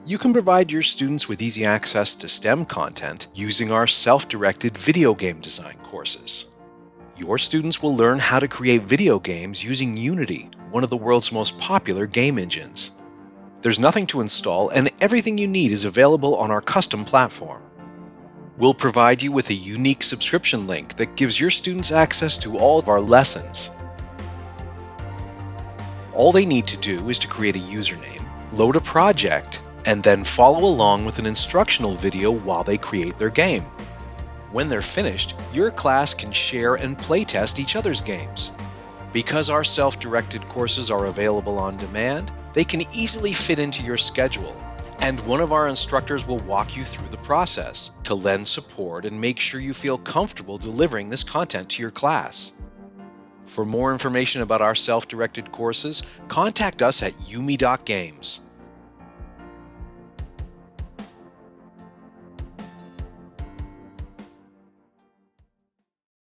You can provide your students with easy access to STEM content using our self-directed video game design courses. Your students will learn how to create video games using Unity, one of the world's most popular game engines. There's nothing to install, and everything you need is available on our custom platform. We'll provide you with a unique subscription link that gives your students access to all of our lessons. All they need to do is to create a username, load a project, and then follow along with an instructional video while they create their game. When they're finished, your class can share and playtest each other's games. Because our self-directed courses are available on demand, they can easily fit into your schedule, and one of our instructors will walk you through the process to lend support and make sure you feel comfortable delivering this content to your class. For more information about our self-directed courses, contact us at yumi.games.